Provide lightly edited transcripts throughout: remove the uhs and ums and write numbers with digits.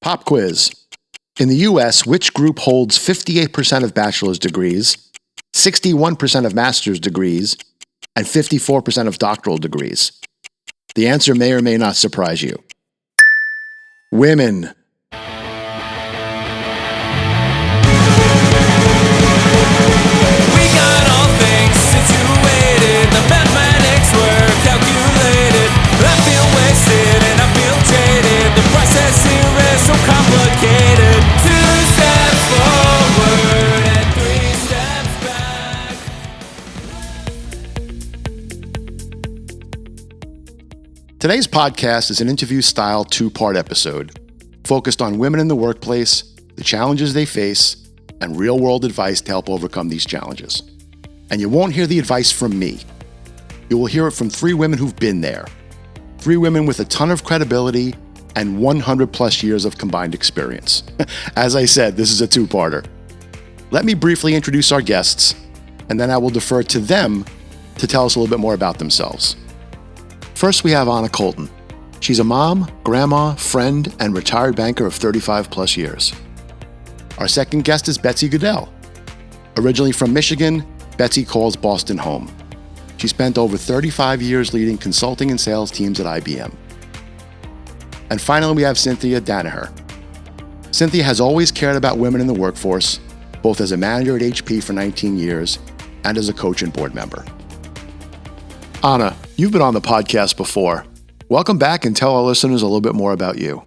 Pop quiz. In the U.S., which group holds 58% of bachelor's degrees, 61% of master's degrees, and 54% of doctoral degrees? The answer may or may not surprise you. Women. We got all things situated. The mathematics were calculated. I feel wasted and I feel jaded. The process here is so complicated. 2 steps forward and 3 steps back. Today's podcast is an interview-style 2-part episode focused on women in the workplace, the challenges they face, and real-world advice to help overcome these challenges. And you won't hear the advice from me. You will hear it from 3 women who've been there. 3 women with a ton of credibility and 100-plus years of combined experience. As I said, this is a 2-parter. Let me briefly introduce our guests, and then I will defer to them to tell us a little bit more about themselves. First, we have Anna Colton. She's a mom, grandma, friend, and retired banker of 35-plus years. Our second guest is Betsy Goodell. Originally from Michigan, Betsy calls Boston home. She spent over 35 years leading consulting and sales teams at IBM. And finally, we have Cynthia Danaher. Cynthia has always cared about women in the workforce, both as a manager at HP for 19 years and as a coach and board member. Anna, you've been on the podcast before. Welcome back and tell our listeners a little bit more about you.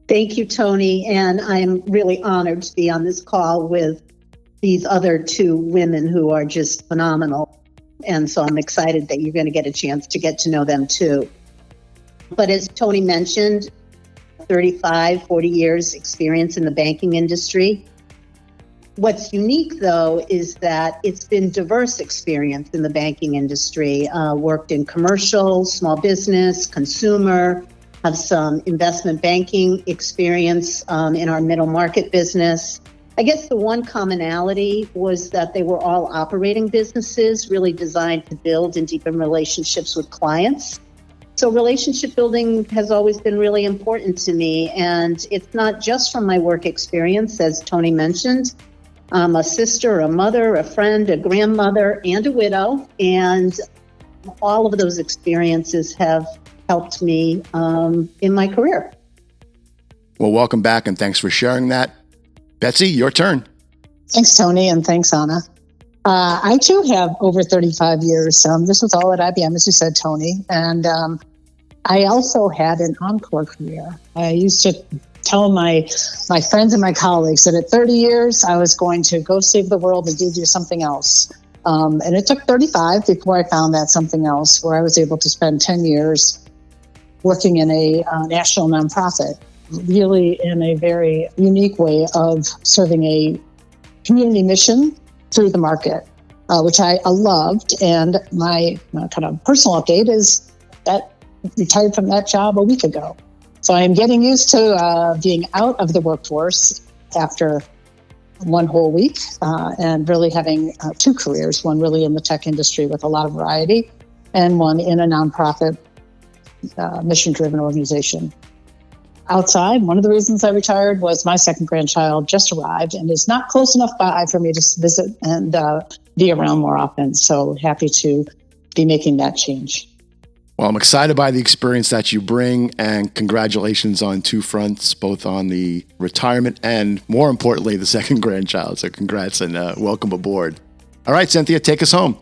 Thank you, Tony. And I'm really honored to be on this call with these other 2 women who are just phenomenal. And so I'm excited that you're going to get a chance to get to know them too. But as Tony mentioned, 35, 40 years experience in the banking industry. What's unique, though, is that it's been diverse experience in the banking industry. Worked in commercial, small business, consumer, have some investment banking experience in our middle market business. I guess the one commonality was that they were all operating businesses, really designed to build and deepen relationships with clients. So relationship building has always been really important to me. And it's not just from my work experience, as Tony mentioned. I'm a sister, a mother, a friend, a grandmother, and a widow. And all of those experiences have helped me in my career. Well, welcome back and thanks for sharing that. Betsy, your turn. Thanks, Tony, and thanks, Anna. I too have over 35 years. This was all at IBM, as you said, Tony. And I also had an encore career. I used to tell my friends and my colleagues that at 30 years, I was going to go save the world and do something else. And it took 35 before I found that something else, where I was able to spend 10 years working in a national nonprofit, really in a very unique way of serving a community mission through the market, which I loved. And my kind of personal update is that I retired from that job a week ago. So I am getting used to being out of the workforce after one whole week and really having 2 careers, one really in the tech industry with a lot of variety and one in a nonprofit mission-driven organization. Outside, one of the reasons I retired was my second grandchild just arrived and is not close enough by for me to visit and be around more often. So happy to be making that change. Well, I'm excited by the experience that you bring and congratulations on 2 fronts, both on the retirement and, more importantly, the second grandchild. So congrats and welcome aboard. All right, Cynthia, take us home.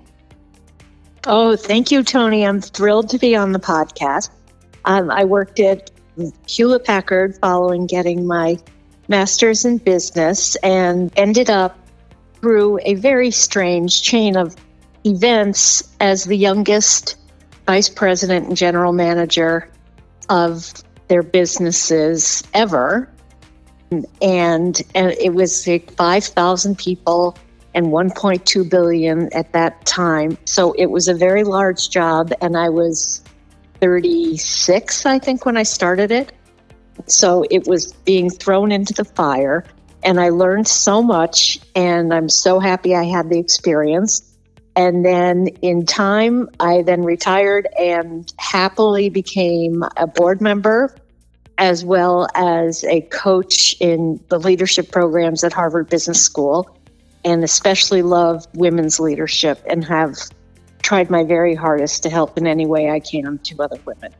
Oh, thank you, Tony. I'm thrilled to be on the podcast. I worked at Hewlett-Packard following getting my master's in business and ended up through a very strange chain of events as the youngest vice president and general manager of their businesses ever. And it was like 5,000 people and $1.2 billion at that time. So it was a very large job, and I was 36, I think, when I started it. So it was being thrown into the fire, and I learned so much, and I'm so happy I had the experience. And then in time, I then retired and happily became a board member as well as a coach in the leadership programs at Harvard Business School, and especially love women's leadership and have tried my very hardest to help in any way I can to other women.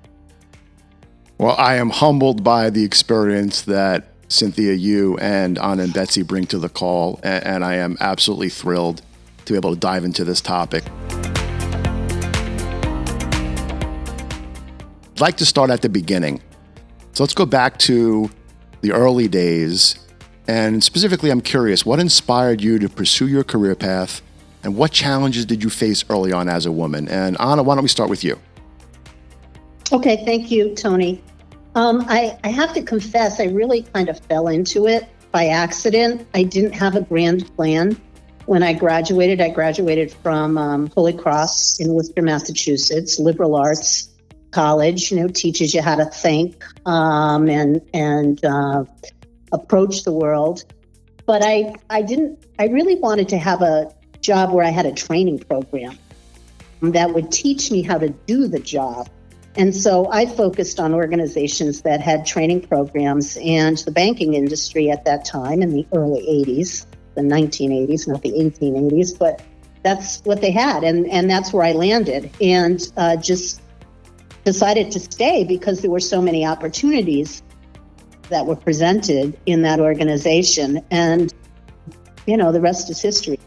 Well, I am humbled by the experience that Cynthia, you and Anna and Betsy bring to the call, and I am absolutely thrilled to be able to dive into this topic. I'd like to start at the beginning. So let's go back to the early days, and specifically I'm curious, what inspired you to pursue your career path, and what challenges did you face early on as a woman? And Anna, why don't we start with you? Okay, thank you, Tony. I have to confess, I really kind of fell into it by accident. I didn't have a grand plan. When I graduated from Holy Cross in Worcester, Massachusetts, liberal arts college, teaches you how to think and approach the world. But I really wanted to have a job where I had a training program that would teach me how to do the job. And so I focused on organizations that had training programs, and the banking industry at that time in the early 80s, the 1980s, not the 1880s, but that's what they had. And that's where I landed, and just decided to stay because there were so many opportunities that were presented in that organization. And, the rest is history.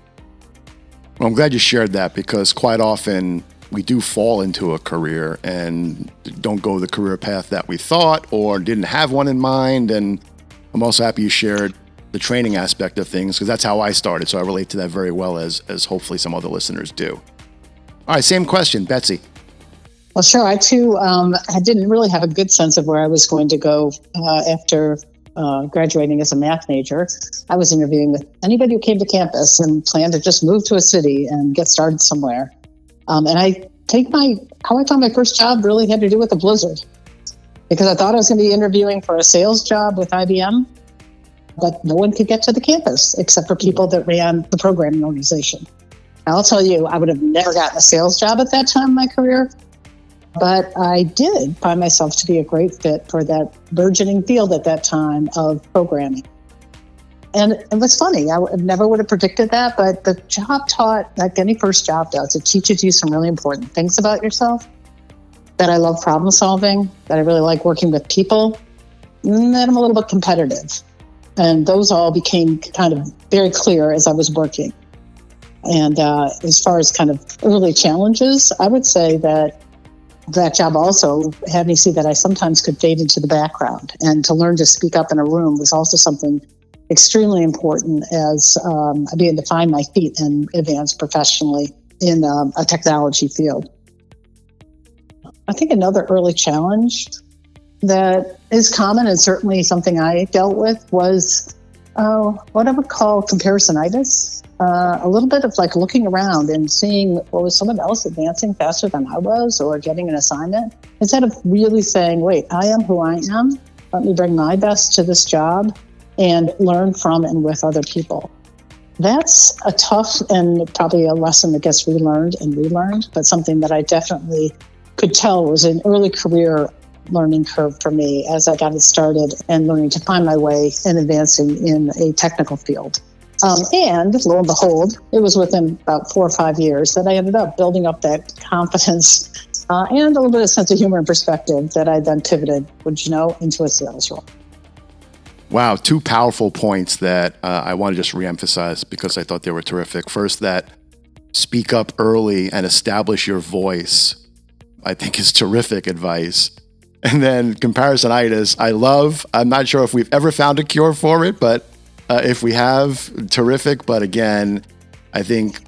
Well, I'm glad you shared that, because quite often we do fall into a career and don't go the career path that we thought or didn't have one in mind. And I'm also happy you shared the training aspect of things, because that's how I started. So I relate to that very well, as hopefully some other listeners do. All right, same question, Betsy. Well, sure. I too, I didn't really have a good sense of where I was going to go after graduating as a math major. I was interviewing with anybody who came to campus and planned to just move to a city and get started somewhere. And how I found my first job really had to do with a blizzard, because I thought I was going to be interviewing for a sales job with IBM, but no one could get to the campus except for people that ran the programming organization. I'll tell you, I would have never gotten a sales job at that time in my career, but I did find myself to be a great fit for that burgeoning field at that time of programming. And it was funny. I never would have predicted that, but the job taught, like any first job does, it teaches you some really important things about yourself, that I love problem solving, that I really like working with people, and that I'm a little bit competitive. And those all became kind of very clear as I was working. And as far as kind of early challenges, I would say that job also had me see that I sometimes could fade into the background. And to learn to speak up in a room was also something extremely important as I began to find my feet and advance professionally in a technology field. I think another early challenge that is common and certainly something I dealt with was what I would call comparisonitis. A little bit of like looking around and seeing what was someone else advancing faster than I was or getting an assignment, instead of really saying, wait, I am who I am. Let me bring my best to this job and learn from and with other people. That's a tough and probably a lesson that gets relearned, but something that I definitely could tell was an early career learning curve for me as I got it started and learning to find my way and advancing in a technical field. And lo and behold, it was within about 4 or 5 years that I ended up building up that confidence and a little bit of sense of humor and perspective that I then pivoted, into a sales role. Wow, 2 powerful points that I want to just reemphasize because I thought they were terrific. First, that speak up early and establish your voice, I think is terrific advice. And then comparisonitis, I'm not sure if we've ever found a cure for it, but if we have, terrific. But again, I think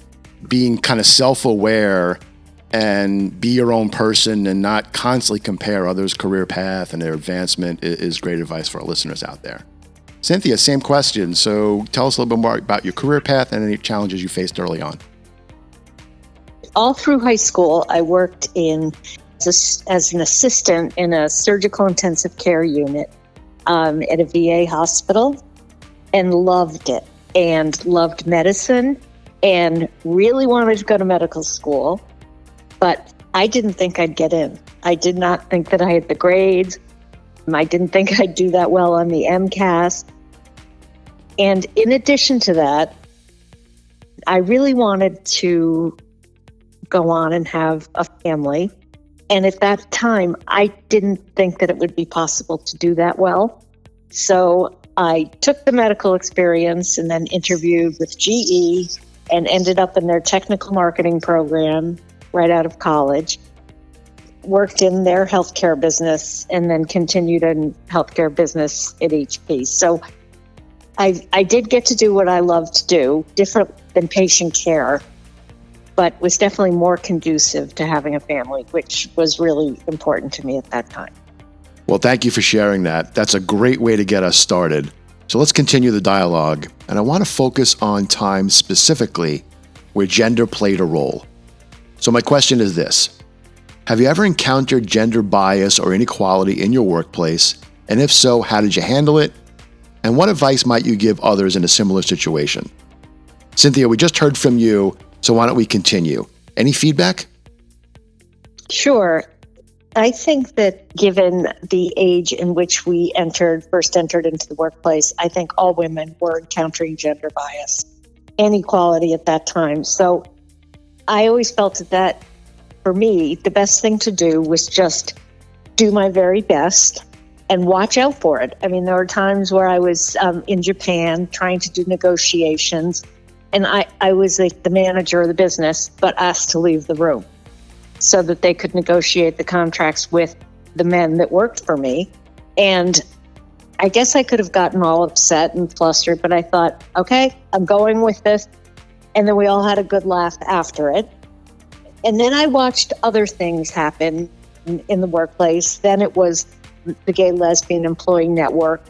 being kind of self-aware and be your own person and not constantly compare others' career path and their advancement is great advice for our listeners out there. Cynthia, same question. So tell us a little bit more about your career path and any challenges you faced early on. All through high school, I worked as an assistant in a surgical intensive care unit at a VA hospital, and loved it and loved medicine and really wanted to go to medical school. But I didn't think I'd get in. I did not think that I had the grades. I didn't think I'd do that well on the MCAS. And in addition to that, I really wanted to go on and have a family. And at that time, I didn't think that it would be possible to do that well. So I took the medical experience and then interviewed with GE and ended up in their technical marketing program right out of college. Worked in their healthcare business and then continued in healthcare business at HP. So I did get to do what I love to do, different than patient care, but was definitely more conducive to having a family, which was really important to me at that time. Well, thank you for sharing that. That's a great way to get us started. So let's continue the dialogue. And I want to focus on times specifically where gender played a role. So my question is this. Have you ever encountered gender bias or inequality in your workplace? And if so, how did you handle it? And what advice might you give others in a similar situation? Cynthia, we just heard from you, so why don't we continue? Any feedback? Sure. I think that given the age in which we first entered into the workplace, I think all women were encountering gender bias and equality at that time. So I always felt that for me, the best thing to do was just do my very best and watch out for it. I mean, there were times where I was in Japan trying to do negotiations, and I was like the manager of the business, but asked to leave the room so that they could negotiate the contracts with the men that worked for me. And I guess I could have gotten all upset and flustered, but I thought, okay, I'm going with this. And then we all had a good laugh after it. And then I watched other things happen in the workplace. Then it was the Gay Lesbian Employee Network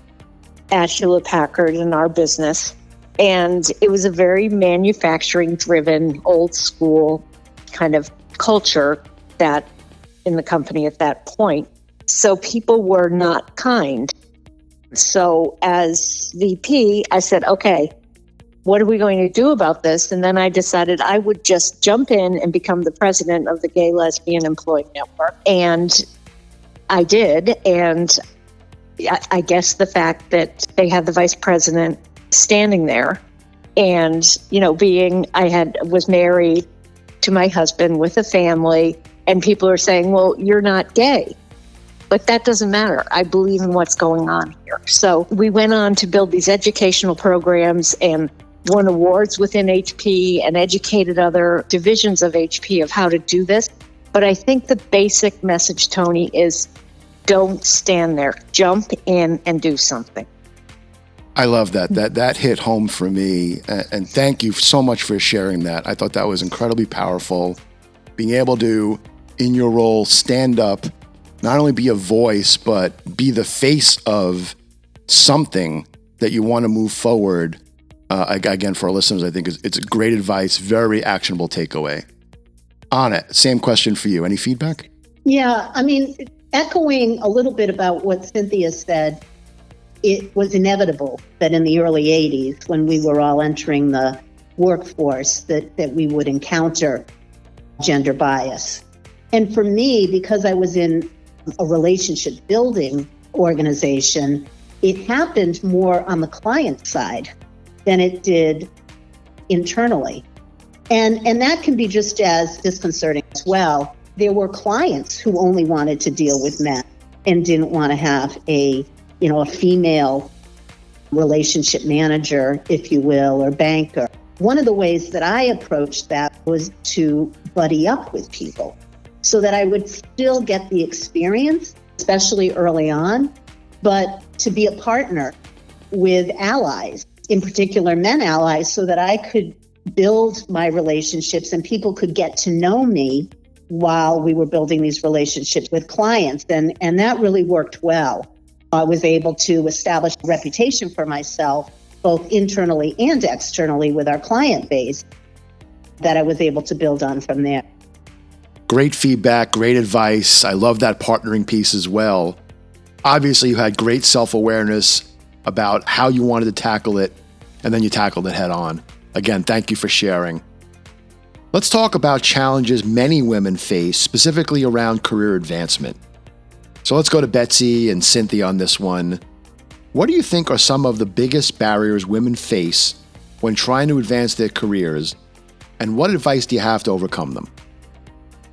at Hewlett Packard in our business. And it was a very manufacturing driven, old school kind of culture that in the company at that point. So people were not kind. So as VP, I said, okay, what are we going to do about this? And then I decided I would just jump in and become the president of the Gay Lesbian Employee Network. And I did. And I guess the fact that they had the vice president standing there and, you know, was married to my husband with a family, and people are saying, well, you're not gay. But that doesn't matter. I believe in what's going on here. So we went on to build these educational programs and won awards within HP and educated other divisions of HP of how to do this. But I think the basic message, Tony, is don't stand there. Jump in and do something. I love that. That hit home for me. And thank you so much for sharing that. I thought that was incredibly powerful. Being able to, in your role, stand up, not only be a voice, but be the face of something that you want to move forward. Again, for our listeners, I think it's great advice, very actionable takeaway. Anna, same question for you. Any feedback? Yeah, I mean, echoing a little bit about what Cynthia said, it was inevitable that in the early 80s, when we were all entering the workforce, that we would encounter gender bias. And for me, because I was in a relationship building organization, it happened more on the client side than it did internally. And that can be just as disconcerting as well. There were clients who only wanted to deal with men and didn't want to have a female relationship manager, if you will, or banker. One of the ways that I approached that was to buddy up with people so that I would still get the experience, especially early on, but to be a partner with allies, in particular men allies, so that I could build my relationships and people could get to know me while we were building these relationships with clients. And that really worked well. I was able to establish a reputation for myself, both internally and externally with our client base, that I was able to build on from there. Great feedback, great advice. I love that partnering piece as well. Obviously, you had great self-awareness about how you wanted to tackle it, and then you tackled it head on. Again, thank you for sharing. Let's talk about challenges many women face, specifically around career advancement. So let's go to Betsy and Cynthia on this one. What do you think are some of the biggest barriers women face when trying to advance their careers, and what advice do you have to overcome them?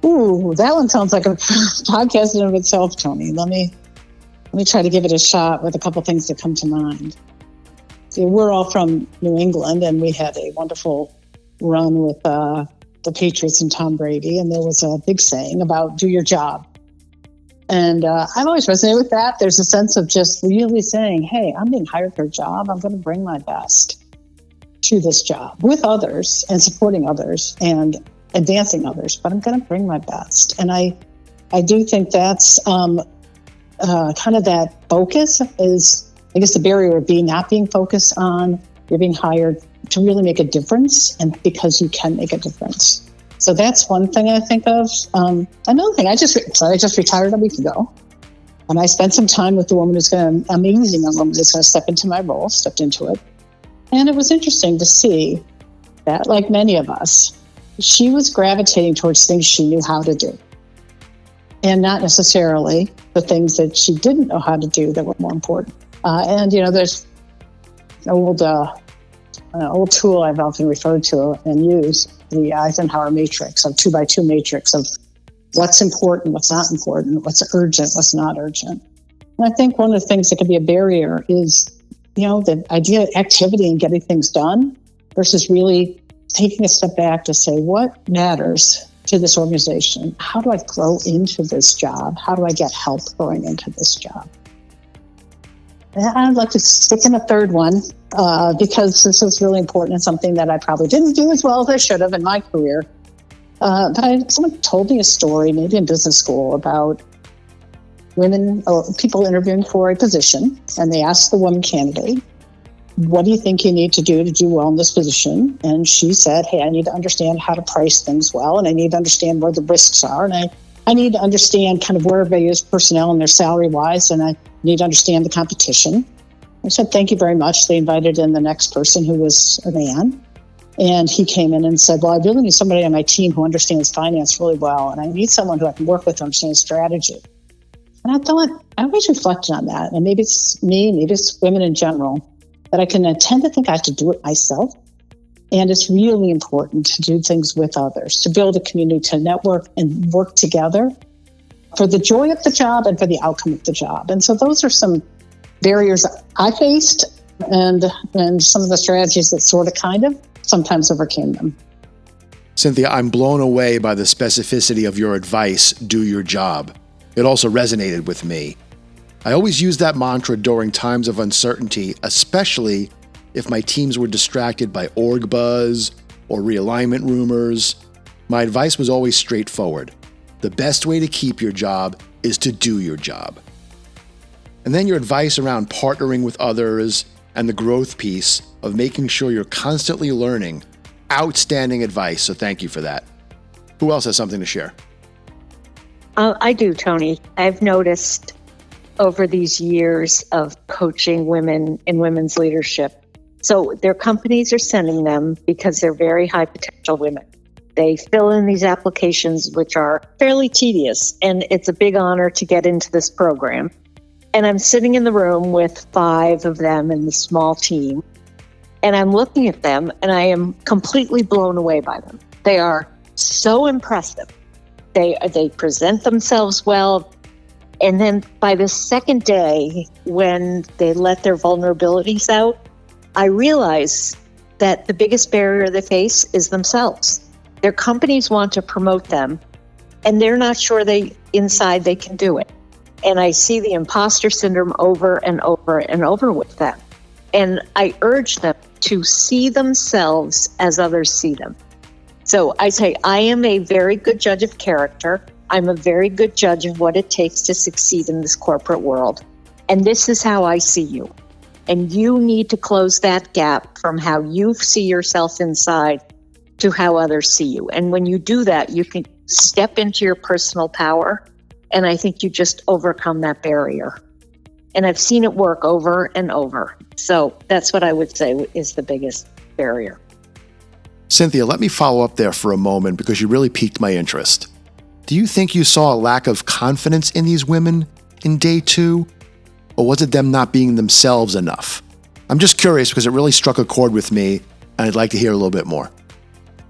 Ooh, that one sounds like a podcast in and of itself, Tony. Let me try to give it a shot with a couple things that come to mind. See, we're all from New England, and we had a wonderful run with the Patriots and Tom Brady, and there was a big saying about do your job. And I've always resonated with that. There's a sense of just really saying, hey, I'm being hired for a job. I'm going to bring my best to this job with others and supporting others and advancing others, but I'm going to bring my best. And I do think that's kind of that focus is, I guess, the barrier of not being focused on you're being hired to really make a difference, and because you can make a difference. So that's one thing I think of. Another thing, I just retired a week ago, and I spent some time with the woman who's going to, amazing woman who's going to step into my role, stepped into it. And it was interesting to see that, like many of us, she was gravitating towards things she knew how to do, and not necessarily the things that she didn't know how to do that were more important. And there's an old tool I've often referred to and used, the Eisenhower matrix, of 2x2 matrix of what's important, what's not important, what's urgent, what's not urgent. And I think one of the things that can be a barrier is, the idea of activity and getting things done versus really taking a step back to say, what matters to this organization? How do I grow into this job? How do I get help growing into this job? And I'd like to stick in a third one because this is really important and something that I probably didn't do as well as I should have in my career. But someone told me a story, maybe in business school, about women or people interviewing for a position, and they asked the woman candidate, what do you think you need to do well in this position? And she said, hey, I need to understand how to price things well, and I need to understand where the risks are, and I need to understand kind of where everybody is personnel and their salary wise, and I need to understand the competition. I said, thank you very much. They invited in the next person, who was a man. And he came in and said, well, I really need somebody on my team who understands finance really well, and I need someone who I can work with to understand strategy. And I thought, I always reflected on that, and maybe it's me, maybe it's women in general, that I can tend to think I have to do it myself. And it's really important to do things with others, to build a community, to network and work together for the joy of the job and for the outcome of the job. And so those are some barriers I faced, and some of the strategies that sort of kind of sometimes overcame them. Cynthia, I'm blown away by the specificity of your advice, do your job. It also resonated with me. I always use that mantra during times of uncertainty, especially if my teams were distracted by org buzz or realignment rumors. My advice was always straightforward. The best way to keep your job is to do your job. And then your advice around partnering with others and the growth piece of making sure you're constantly learning. Outstanding advice, so thank you for that. Who else has something to share? I do, Tony. I've noticed over these years of coaching women in women's leadership. So their companies are sending them because they're very high potential women. They fill in these applications, which are fairly tedious, and it's a big honor to get into this program. And I'm sitting in the room with 5 of them in the small team, and I'm looking at them, and I am completely blown away by them. They are so impressive. They present themselves well. And then by the second day, when they let their vulnerabilities out, I realize that the biggest barrier they face is themselves. Their companies want to promote them, and they're not sure inside they can do it. And I see the imposter syndrome over and over and over with them. And I urge them to see themselves as others see them. So I say, I am a very good judge of character. I'm a very good judge of what it takes to succeed in this corporate world. And this is how I see you. And you need to close that gap from how you see yourself inside to how others see you. And when you do that, you can step into your personal power. And I think you just overcome that barrier. And I've seen it work over and over. So that's what I would say is the biggest barrier. Cynthia, let me follow up there for a moment because you really piqued my interest. Do you think you saw a lack of confidence in these women in day 2? Or was it them not being themselves enough? I'm just curious because it really struck a chord with me, and I'd like to hear a little bit more.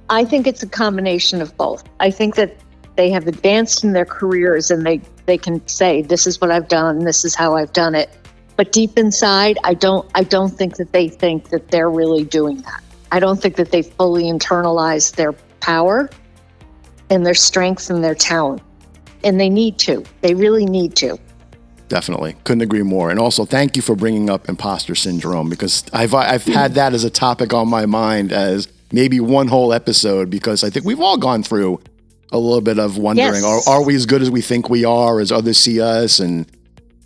I think it's a combination of both. I think that they have advanced in their careers and they can say, this is what I've done, this is how I've done it. But deep inside, I don't think that they think that they're really doing that. I don't think that they fully internalize their power and their strengths and their talent. And they need to. They really need to. Definitely. Couldn't agree more. And also, thank you for bringing up imposter syndrome, because I've had that as a topic on my mind as maybe one whole episode, because I think we've all gone through a little bit of wondering, Yes. are we as good as we think we are, as others see us? And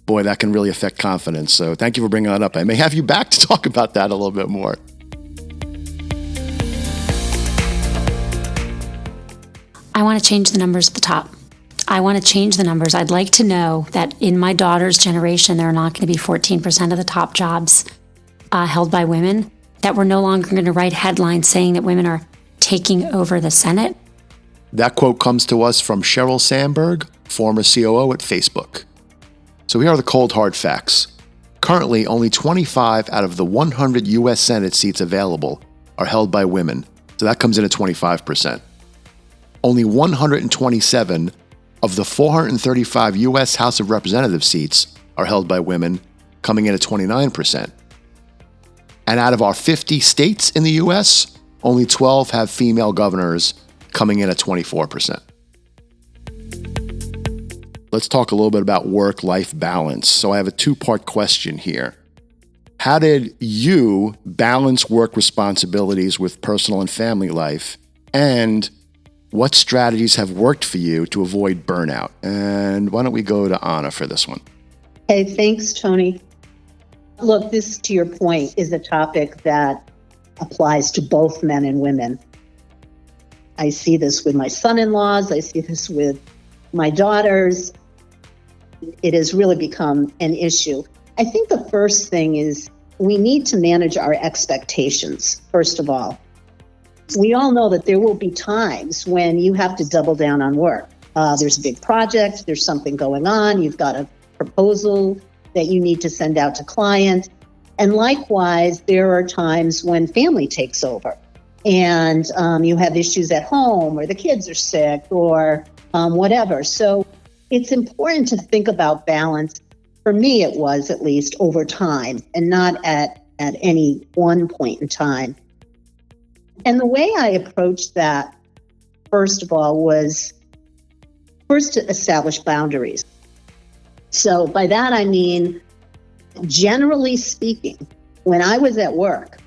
boy, that can really affect confidence. So thank you for bringing that up. I may have you back to talk about that a little bit more. I want to change the numbers at the top. I want to change the numbers. I'd like to know that in my daughter's generation, there are not going to be 14% of the top jobs held by women, that we're no longer going to write headlines saying that women are taking over the Senate. That quote comes to us from Sheryl Sandberg, former COO at Facebook. So here are the cold hard facts. Currently, only 25 out of the 100 U.S. Senate seats available are held by women. So that comes in at 25%. Only 127 of the 435 U.S. House of Representatives seats are held by women, coming in at 29%. And out of our 50 states in the U.S., only 12 have female governors, coming in at 24%. Let's talk a little bit about work-life balance. So I have a two-part question here. How did you balance work responsibilities with personal and family life? And what strategies have worked for you to avoid burnout? And why don't we go to Anna for this one? Hey, thanks, Tony. Look, this, to your point, is a topic that applies to both men and women. I see this with my son-in-laws. I see this with my daughters. It has really become an issue. I think the first thing is we need to manage our expectations, first of all. We all know that there will be times when you have to double down on work. There's a big project, there's something going on, you've got a proposal that you need to send out to clients. And likewise, there are times when family takes over and you have issues at home, or the kids are sick, or whatever. So it's important to think about balance. For me, it was at least over time and not at any one point in time. And the way I approached that, first of all, was first to establish boundaries. So by that, I mean, generally speaking, when I was at work,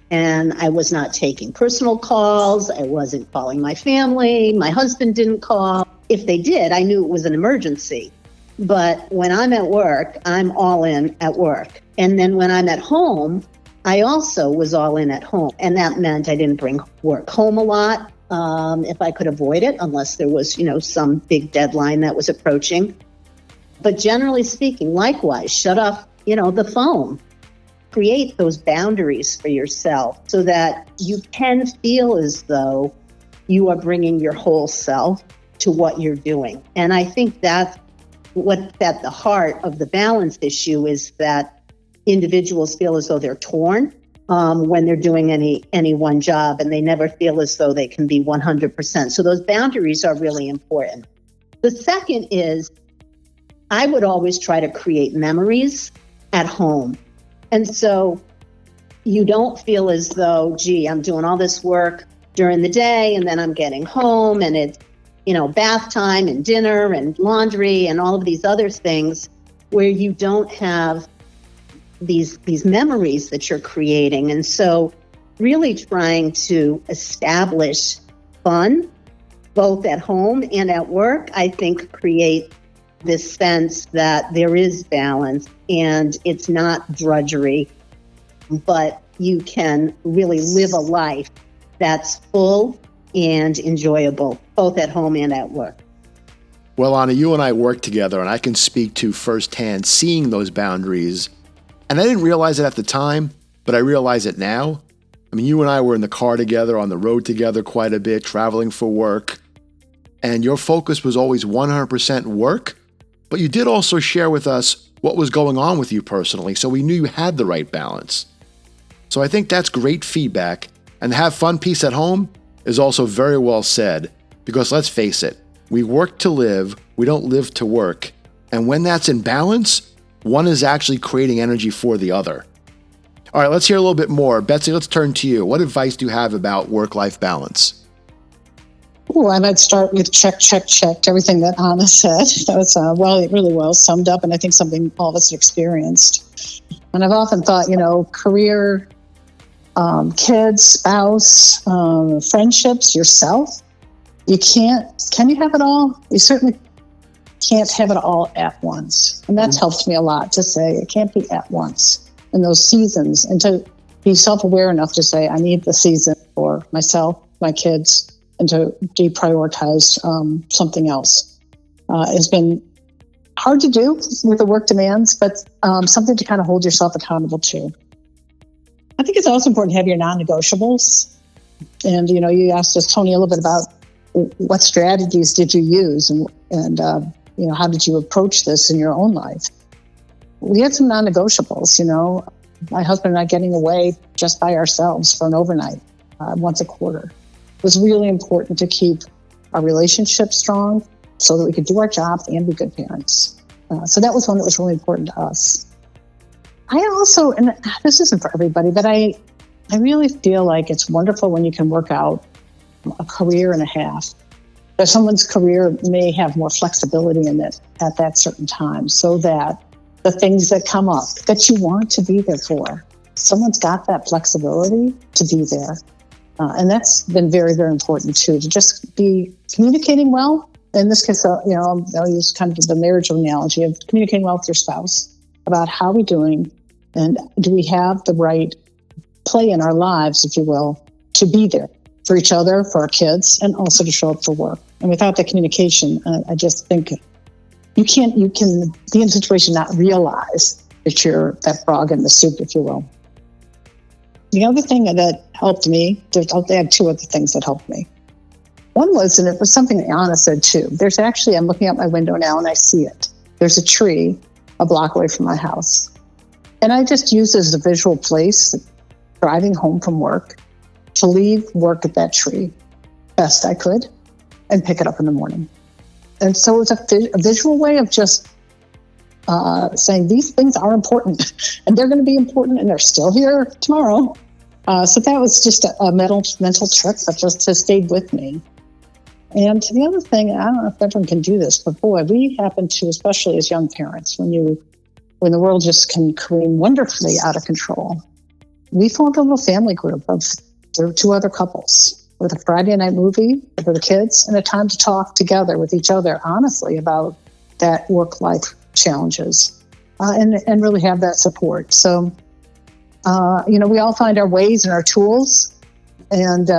and I was not taking personal calls. I wasn't calling my family. My husband didn't call. If they did, I knew it was an emergency. But when I'm at work, I'm all in at work. And then when I'm at home, I also was all in at home. And that meant I didn't bring work home a lot, if I could avoid it, unless there was, some big deadline that was approaching. But generally speaking, likewise, shut off, the phone. Create those boundaries for yourself so that you can feel as though you are bringing your whole self to what you're doing. And I think that's what's at the heart of the balance issue, is that individuals feel as though they're torn when they're doing any one job, and they never feel as though they can be 100%. So those boundaries are really important. The second is, I would always try to create memories at home. And so you don't feel as though, I'm doing all this work during the day and then I'm getting home and it's, bath time and dinner and laundry and all of these other things, where you don't have these memories that you're creating. And so really trying to establish fun, both at home and at work, I think create this sense that there is balance and it's not drudgery, but you can really live a life that's full and enjoyable, both at home and at work. Well, Anna, you and I work together, and I can speak to firsthand seeing those boundaries. And I didn't realize it at the time, but I realize it now. I mean, you and I were in the car together, on the road together quite a bit, traveling for work. And your focus was always 100% work. but you did also share with us what was going on with you personally, so we knew you had the right balance. So I think that's great feedback, and the have fun piece at home is also very well said, because let's face it, we work to live, we don't live to work, and when that's in balance, one is actually creating energy for the other. All right, let's hear a little bit more. Betsy, let's turn to you. What advice do you have about work-life balance? Oh, and I'd start with check everything that Anna said. That was really well summed up, and I think something all of us have experienced. And I've often thought, career, kids, spouse, friendships, yourself. Can you have it all? You certainly can't have it all at once. And that's helped me a lot to say it can't be at once in those seasons, and to be self-aware enough to say, I need the season for myself, my kids, and to deprioritize something else. It's been hard to do with the work demands, but something to kind of hold yourself accountable to. I think it's also important to have your non-negotiables. And, you asked us, Tony, a little bit about what strategies did you use and how did you approach this in your own life? We had some non-negotiables, my husband and I getting away just by ourselves for an overnight once a quarter. It was really important to keep our relationship strong so that we could do our jobs and be good parents. So that was one that was really important to us. I also, and this isn't for everybody, but I really feel like it's wonderful when you can work out a career and a half. That someone's career may have more flexibility in it at that certain time, so that the things that come up that you want to be there for, someone's got that flexibility to be there. And that's been very, very important too, to just be communicating well. In this case, I'll use kind of the marriage analogy of communicating well with your spouse about how we're doing and do we have the right play in our lives, if you will, to be there for each other, for our kids, and also to show up for work. And without that communication, I just think you can be in a situation not realize that you're that frog in the soup, if you will. The other thing that helped me, I had two other things that helped me. One was, and it was something that Anna said too, I'm looking out my window now and I see it. There's a tree a block away from my house. And I just used it as a visual place, driving home from work, to leave work at that tree best I could and pick it up in the morning. And so it was a visual way of just saying these things are important and they're going to be important and they're still here tomorrow. So that was just a mental trick that just has stayed with me. And the other thing, I don't know if everyone can do this, but boy, we happen to, especially as young parents, when the world just can careen wonderfully out of control, we formed a little family group of two other couples with a Friday night movie for the kids and a time to talk together with each other honestly about that work-life challenges and really have that support. So, we all find our ways and our tools, and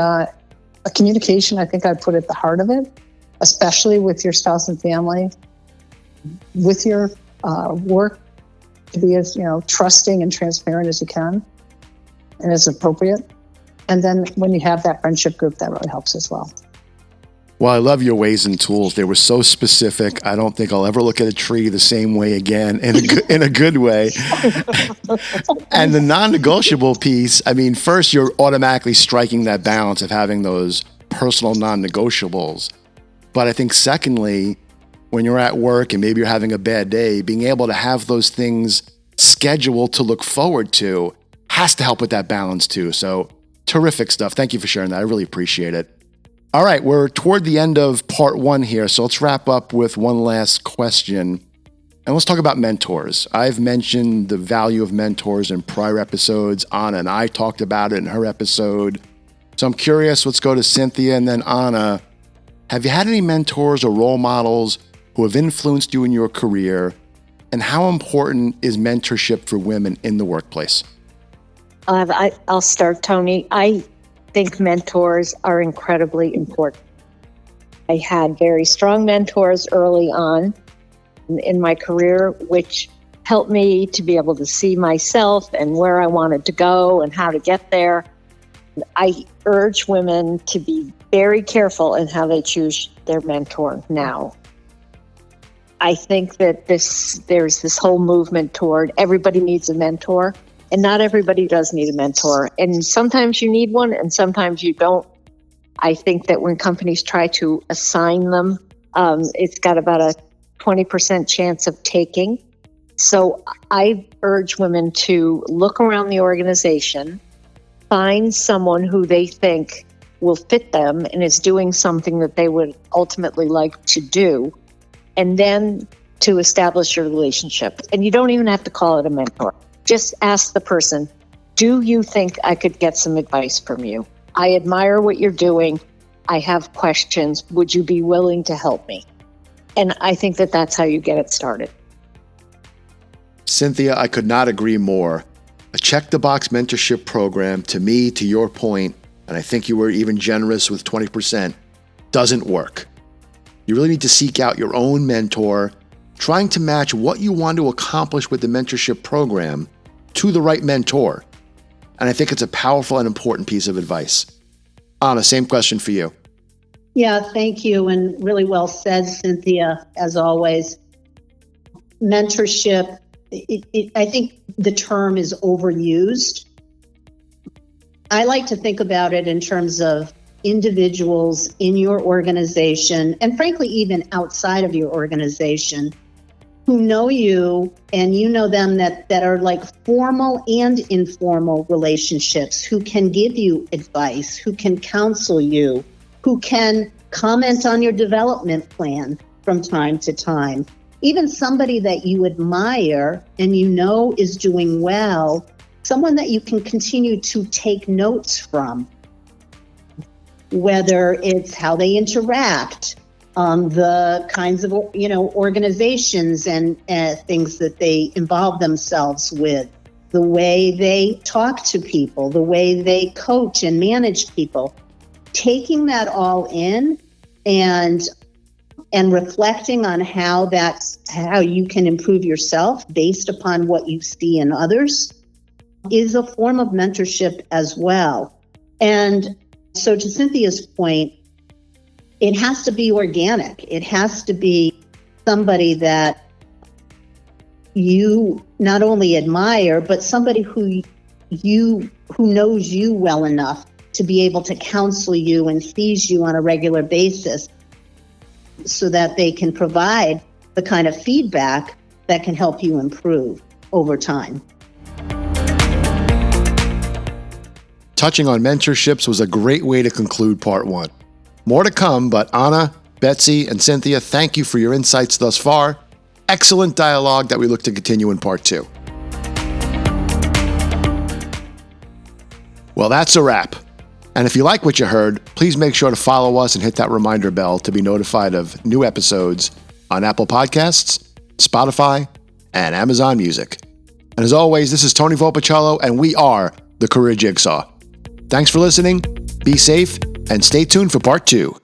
communication, I think I'd put at the heart of it, especially with your spouse and family, with your work, to be as trusting and transparent as you can and as appropriate. And then when you have that friendship group, that really helps as well. Well, I love your ways and tools. They were so specific. I don't think I'll ever look at a tree the same way again in a good way. And the non-negotiable piece, first you're automatically striking that balance of having those personal non-negotiables. But I think secondly, when you're at work and maybe you're having a bad day, being able to have those things scheduled to look forward to has to help with that balance too. So terrific stuff. Thank you for sharing that. I really appreciate it. All right, we're toward the end of part one here, so let's wrap up with one last question. And let's talk about mentors. I've mentioned the value of mentors in prior episodes. Anna and I talked about it in her episode. So I'm curious, let's go to Cynthia and then Anna. Have you had any mentors or role models who have influenced you in your career? And how important is mentorship for women in the workplace? I'll start, Tony. I think mentors are incredibly important. I had very strong mentors early on in my career, which helped me to be able to see myself and where I wanted to go and how to get there. I urge women to be very careful in how they choose their mentor now. I think that there's this whole movement toward everybody needs a mentor, and not everybody does need a mentor. And sometimes you need one and sometimes you don't. I think that when companies try to assign them, it's got about a 20% chance of taking. So I urge women to look around the organization, find someone who they think will fit them and is doing something that they would ultimately like to do, and then to establish your relationship. And you don't even have to call it a mentor. Just ask the person, do you think I could get some advice from you? I admire what you're doing. I have questions. Would you be willing to help me? And I think that that's how you get it started. Cynthia, I could not agree more. A check-the-box mentorship program, to me, to your point, and I think you were even generous with 20%, doesn't work. You really need to seek out your own mentor, trying to match what you want to accomplish with the mentorship program to the right mentor. And I think it's a powerful and important piece of advice. Anna, same question for you. Yeah, thank you. And really well said, Cynthia, as always. Mentorship, I think the term is overused. I like to think about it in terms of individuals in your organization, and frankly, even outside of your organization, who know you and you know them, that are like formal and informal relationships, who can give you advice, who can counsel you, who can comment on your development plan from time to time. Even somebody that you admire and you know is doing well, someone that you can continue to take notes from, whether it's how they interact, the kinds of organizations and things that they involve themselves with, the way they talk to people, the way they coach and manage people. Taking that all in and reflecting on how you can improve yourself based upon what you see in others is a form of mentorship as well. And so to Cynthia's point, it has to be organic. It has to be somebody that you not only admire, but somebody who knows you well enough to be able to counsel you and sees you on a regular basis, so that they can provide the kind of feedback that can help you improve over time. Touching on mentorships was a great way to conclude part one. More to come, but Anna, Betsy, and Cynthia, thank you for your insights thus far. Excellent dialogue that we look to continue in part two. Well, that's a wrap. And if you like what you heard, please make sure to follow us and hit that reminder bell to be notified of new episodes on Apple Podcasts, Spotify, and Amazon Music. And as always, this is Tony Volpicello, and we are the Career Jigsaw. Thanks for listening, be safe, and stay tuned for part two.